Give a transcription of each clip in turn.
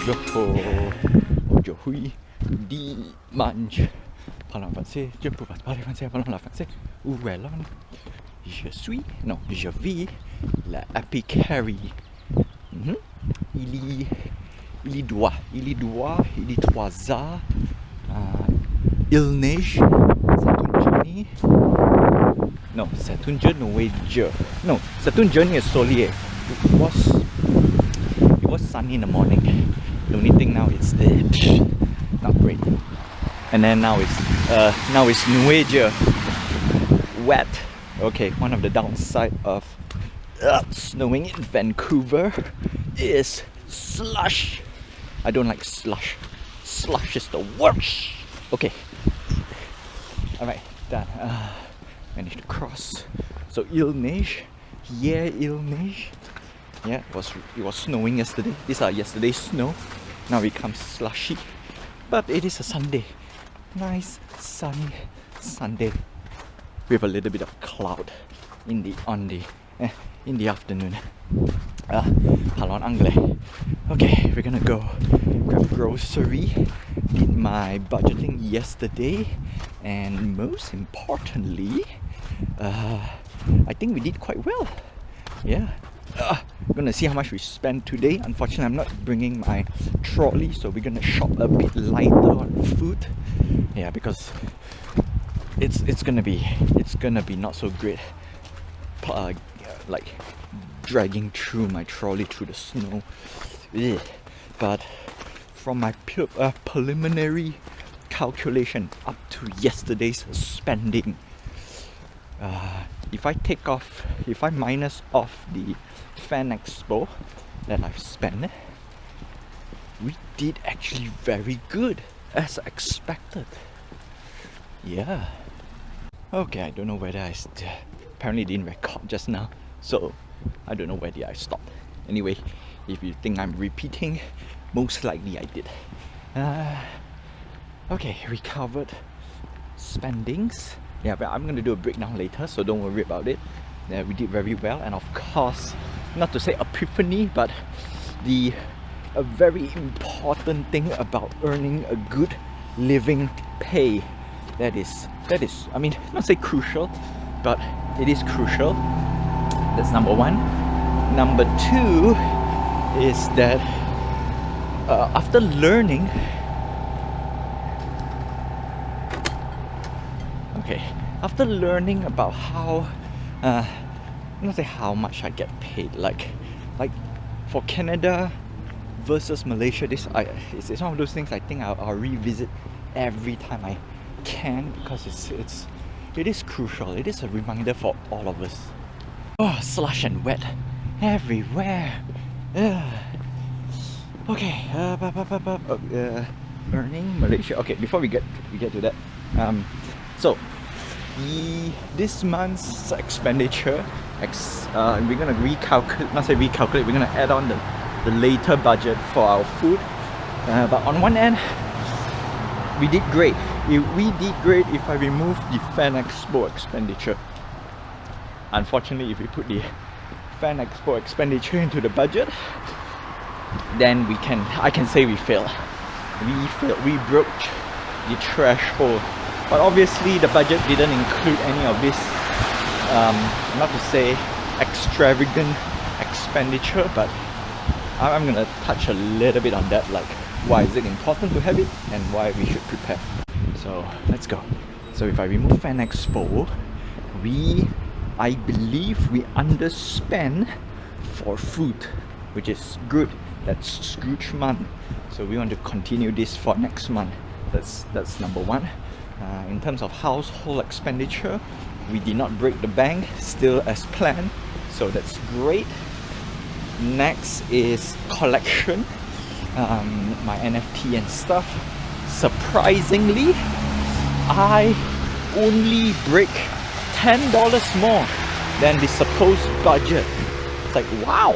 Aujourd'hui, dimanche. Parlons français, je peux pas parler français, parlons la français. Où est l'on? Je suis, non, je vis la Happy Carry. Il y doit, il y 3 heures. Il neige, c'est une journée. Non, c'est une journée. No, c'est une journée soleil. It was sunny in the morning. The only thing now it's not great. And then now it's nuage, wet. Okay, one of the downside of snowing in Vancouver is slush. I don't like slush. Slush is the worst. Okay. Alright, done. Managed to cross. So il neige. Yeah, il neige. Yeah, it was snowing yesterday. These are yesterday's snow. Now it becomes slushy. But it is a Sunday. Nice sunny Sunday with a little bit of cloud in the afternoon. Parlons anglais. Okay, we're gonna go grab grocery. Did my budgeting yesterday, and most importantly, I think we did quite well. Yeah. We're gonna see how much we spent today. Unfortunately, I'm not bringing my trolley, so we're gonna shop a bit lighter on food. Yeah, because it's gonna be not so great. Like dragging through my trolley through the snow. Ugh. But from my preliminary calculation up to yesterday's spending, if I minus off the Fan Expo that I've spent, we did actually very good as expected. Yeah. Okay, I don't know whether I apparently didn't record just now, so I don't know whether I stopped. Anyway, if you think I'm repeating, most likely I did. Okay, recovered spendings. Yeah, but I'm gonna do a breakdown later, so don't worry about it. Yeah, we did very well, and of course, not to say epiphany, but a very important thing about earning a good living pay. That is, I mean, not say crucial, but it is crucial. That's number one. Number two is that after learning, about how, not say how much I get paid, like for Canada versus Malaysia, it's one of those things I think I'll revisit every time I can, because it is crucial. It is a reminder for all of us. Oh, slush and wet everywhere. Okay, earning Malaysia. Okay, before we get to that, so this month's expenditure, we're gonna recalculate. We're gonna add on the later budget for our food. But on one end, we did great. We did great if I remove the Fan Expo expenditure. Unfortunately, if we put the Fan Expo expenditure into the budget, then I can say we failed. We broke the threshold. But obviously the budget didn't include any of this, not to say extravagant expenditure, but I'm gonna touch a little bit on that, like why is it important to have it and why we should prepare. So let's go. So if I remove Fan Expo, I believe we underspend for food, which is good. That's Scrooge month. So we want to continue this for next month. That's number one. In terms of household expenditure, we did not break the bank, still as planned, so that's great. Next is collection, my NFT and stuff. Surprisingly, I only break $10 more than the supposed budget. It's like, wow,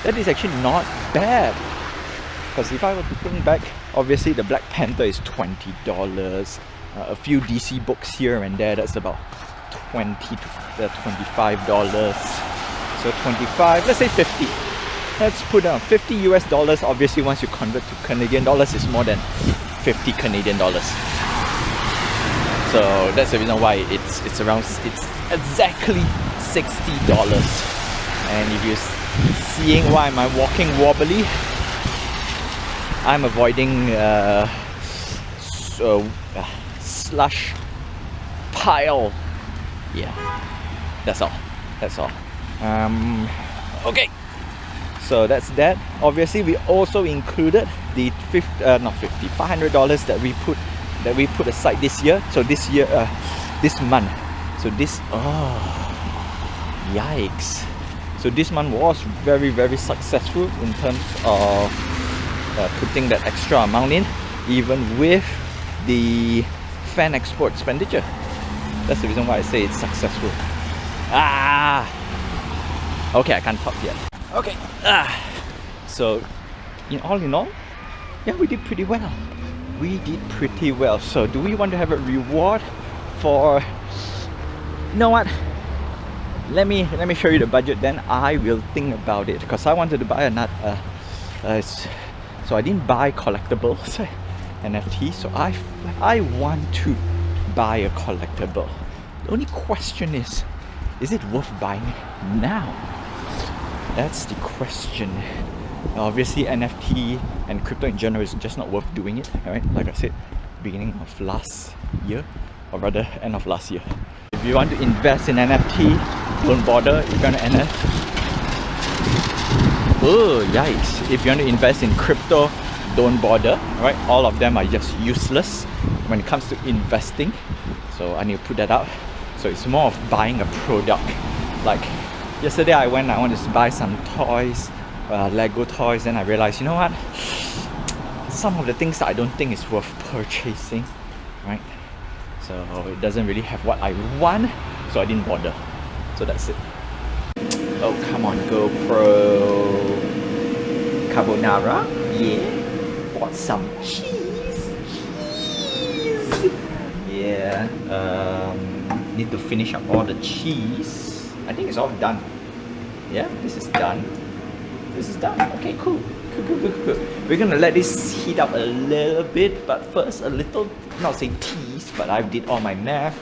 that is actually not bad. Because if I were to think back, obviously the Black Panther is $20. A few DC books here and there, that's about $20 to $25. So 25, let's say 50. let's put down 50 US dollars. Obviously, once you convert to Canadian dollars, it's more than 50 Canadian dollars. So that's the reason why it's exactly $60. And if you're seeing why am I walking wobbly, I'm avoiding slush pile. Yeah, that's all. Okay, so that's that. Obviously, we also included the $500 that we put aside this year. So this month. So yikes. So this month was very, very successful in terms of putting that extra amount in, even with the fan expo expenditure. That's the reason why I say it's successful. Okay, I can't talk yet. Okay. So in all, yeah, we did pretty well. So do we want to have a reward for... You know what? Let me show you the budget, then I will think about it, because I wanted to buy another so I didn't buy collectibles NFT, so I want to buy a collectible. The only question is it worth buying now? That's the question. Obviously, NFT and crypto in general is just not worth doing it, right? Like I said, beginning of last year, or rather end of last year. If you want to invest in NFT, don't bother. If you want to If you want to invest in crypto, don't bother, right? All of them are just useless when it comes to investing. So I need to put that out. So it's more of buying a product. Like yesterday I wanted to buy some toys, Lego toys, and I realized, you know what? Some of the things that I don't think is worth purchasing, right? So it doesn't really have what I want, so I didn't bother. So that's it. Oh, come on, GoPro. Carbonara? Yeah. Bought some cheese. Yeah. Need to finish up all the cheese. I think it's all done. Yeah, this is done. Okay, cool. We're gonna let this heat up a little bit, but first a little, not say tease, but I did all my math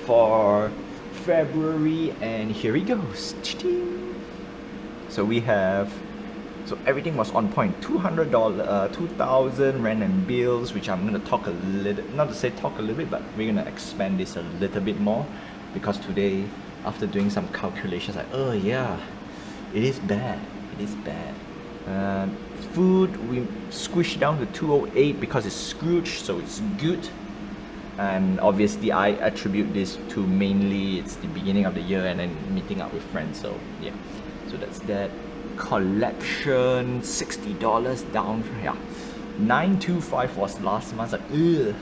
for February, and here it goes. So we have, so everything was on point. $200, 2,000 rand and bills, which I'm gonna talk a little, not to say talk a little bit, but we're gonna expand this a little bit more, because today, after doing some calculations, like, oh yeah, it is bad. Food, we squished down to 208 because it's Scrooge, so it's good. And obviously I attribute this to mainly it's the beginning of the year and then meeting up with friends, so yeah. So that's that. Collection, $60 down, yeah. 925 was last month, like ugh.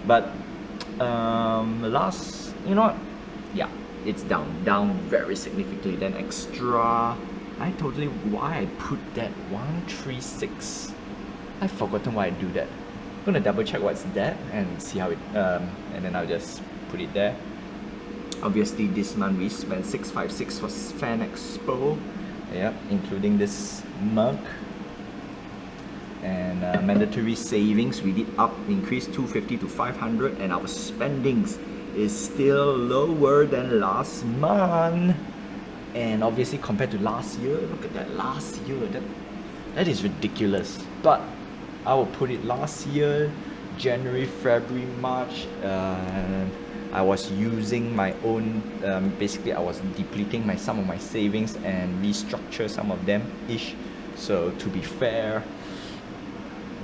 But last, you know what? Yeah, it's down very significantly. Then extra, why I put that 136. I've forgotten why I do that. I'm gonna double check what's that and see how it, and then I'll just put it there. Obviously this month we spent 656 for Fan Expo, yeah, including this mug. And mandatory savings, we did increase 250 to 500, and our spendings is still lower than last month. And obviously compared to last year, look at that, last year, that is ridiculous. But I will put it last year, January, February, March, I was using my own, basically I was depleting some of my savings and restructure some of them ish. So to be fair,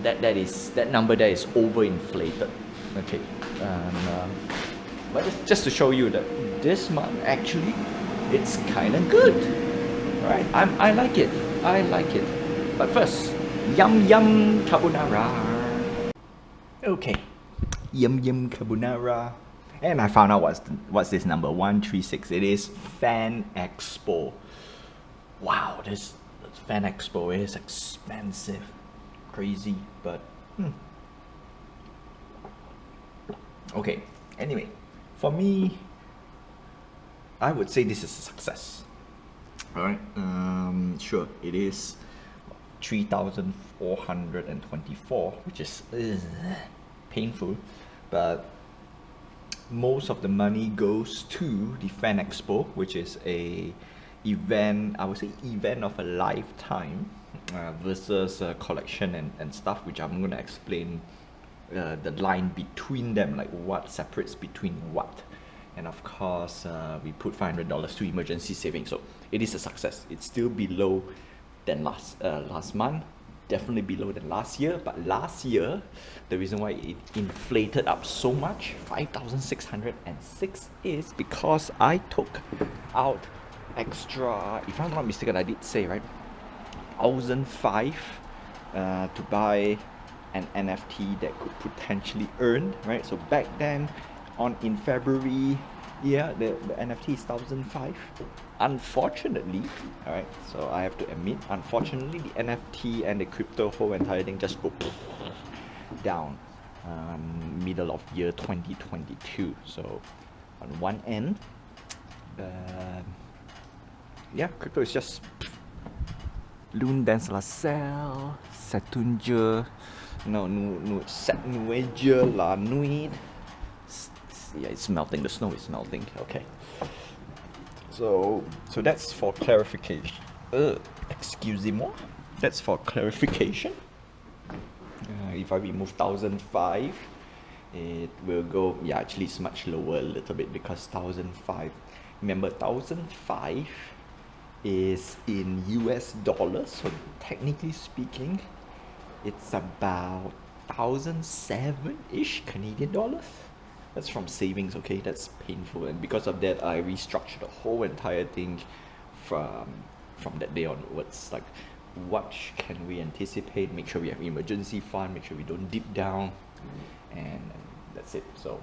that number there is overinflated. Okay, but just to show you that this month actually it's kind of good, right? I like it. But first, yum carbonara. Okay, yum carbonara. And I found out what's this number, 136. It is Fan Expo. Wow, this Fan Expo is expensive, crazy, but okay. Anyway, for me, I would say this is a success. All right, sure, it is 3,424, which is painful, but most of the money goes to the Fan Expo, which is a event, I would say event of a lifetime, versus a collection and stuff, which I'm going to explain the line between them, like what separates between what. And of course, we put $500 to emergency savings, so it is a success. It's still below than last month, definitely below than last year. But last year, the reason why it inflated up so much, 5,606, is because I took out extra, if I'm not mistaken, I did say, right, 1,005 to buy an NFT that could potentially earn, right? So back then, in February, yeah, the NFT is 1,005. Unfortunately, all right, so I have to admit, unfortunately, the NFT and the crypto whole entire thing just go down middle of year 2022. So on one end, yeah, crypto is just Lune dans la salle, c'est un jeu, cette nuit la nuit. Yeah, it's melting. The snow is melting. Okay. So that's for clarification. Excusez-moi. That's for clarification. If I remove 1,005, it will go. Yeah, actually, it's much lower a little bit because 1,005. Remember, 1,005 is in US dollars. So technically speaking, it's about 1,007-ish Canadian dollars. That's from savings, okay? That's painful, and because of that, I restructured the whole entire thing from that day onwards. Like, what can we anticipate? Make sure we have emergency fund. Make sure we don't dip down, and that's it. So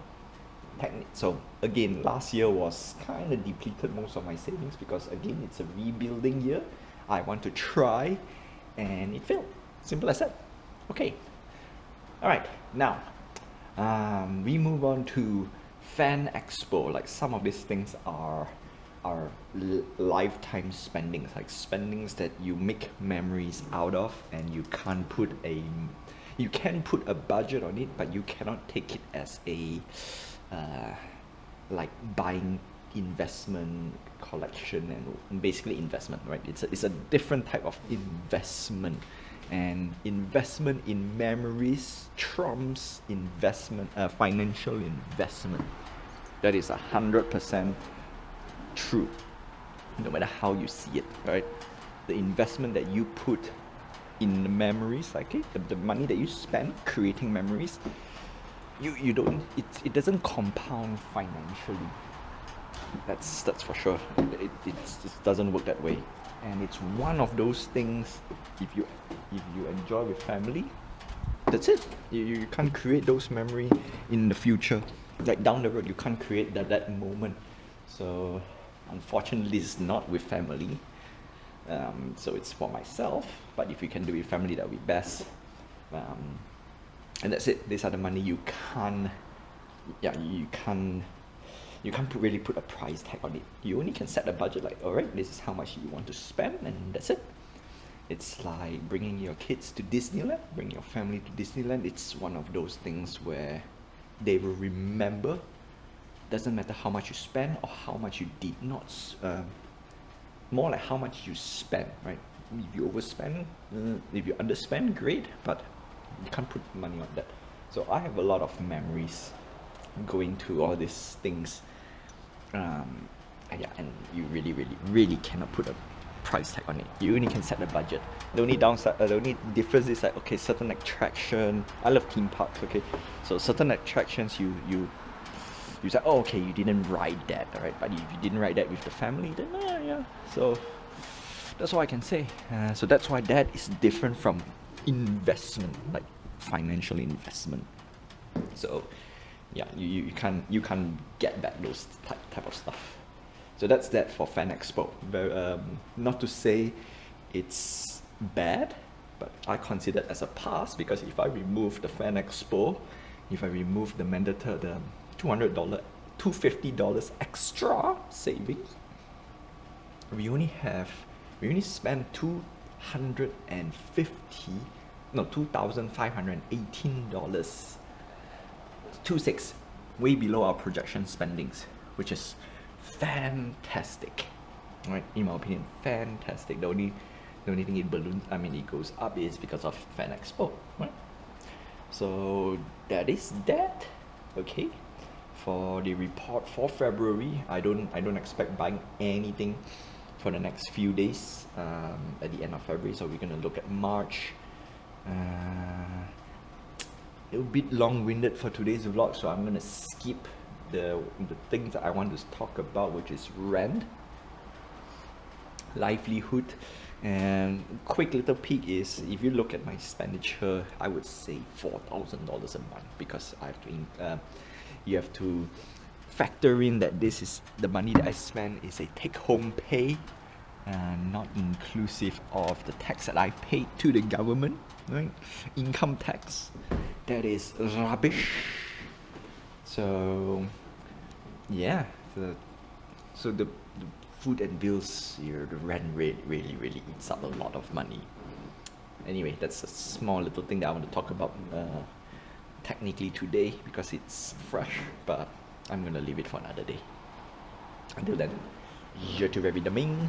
again, last year was kind of depleted most of my savings because again, it's a rebuilding year. I want to try, and it failed. Simple as that. Okay. All right. Now. We move on to Fan Expo. Like, some of these things are lifetime spendings, like spendings that you make memories out of, and you can put a budget on it, but you cannot take it as a like buying investment collection and basically investment, right? It's a different type of investment. And investment in memories trumps investment, financial investment. That is 100% true, no matter how you see it, right? The investment that you put in the memories, like the money that you spend creating memories, you don't. It doesn't compound financially. That's for sure. It just doesn't work that way. And it's one of those things, if you enjoy with family, that's it. You can't create those memories in the future. Like down the road, you can't create that moment. So unfortunately, it's not with family. So it's for myself. But if you can do it with family, that would be best. And that's it. These are the money you can't really put a price tag on it. You only can set a budget, like, alright, this is how much you want to spend, and that's it. It's like bringing your kids to Disneyland, bring your family to Disneyland. It's one of those things where they will remember. Doesn't matter how much you spend or how much you did not, more like how much you spend, right? If you overspend, if you underspend, great, but you can't put money on that. So I have a lot of memories going to all these things. Yeah, and you really cannot put a price tag on it. You only can set a budget. The only downside, the only difference is like, okay, certain attraction. I love theme parks. Okay, so certain attractions you say, oh, okay, you didn't ride that, right? But if you didn't ride that with the family, then yeah. So that's all I can say. So that's why that is different from investment, like financial investment. So yeah, you can't get back those type of stuff. So that's that for Fan Expo. Not to say it's bad, but I consider it as a pass, because if I remove the Fan Expo, if I remove the mandatory, the $250 extra savings, we only spent $2,518. 26, way below our projection spendings, which is fantastic, right? In my opinion, fantastic. The only thing it goes up is because of Fan Expo, right? So that is that. Okay, for the report for February, I don't expect buying anything for the next few days at the end of February. So we're gonna look at March. A bit long-winded for today's vlog, so I'm gonna skip the things that I want to talk about, which is rent, livelihood, and quick little peek is, if you look at my expenditure, I would say $4,000 a month, because I have to you have to factor in that this is the money that I spend is a take-home pay, not inclusive of the tax that I paid to the government, right? Income tax. That is rubbish. So yeah, so the food and bills, the rent rate really eats up a lot of money. Anyway, that's a small little thing that I want to talk about technically today, because it's fresh, but I'm gonna leave it for another day. Until then, you're too very damning.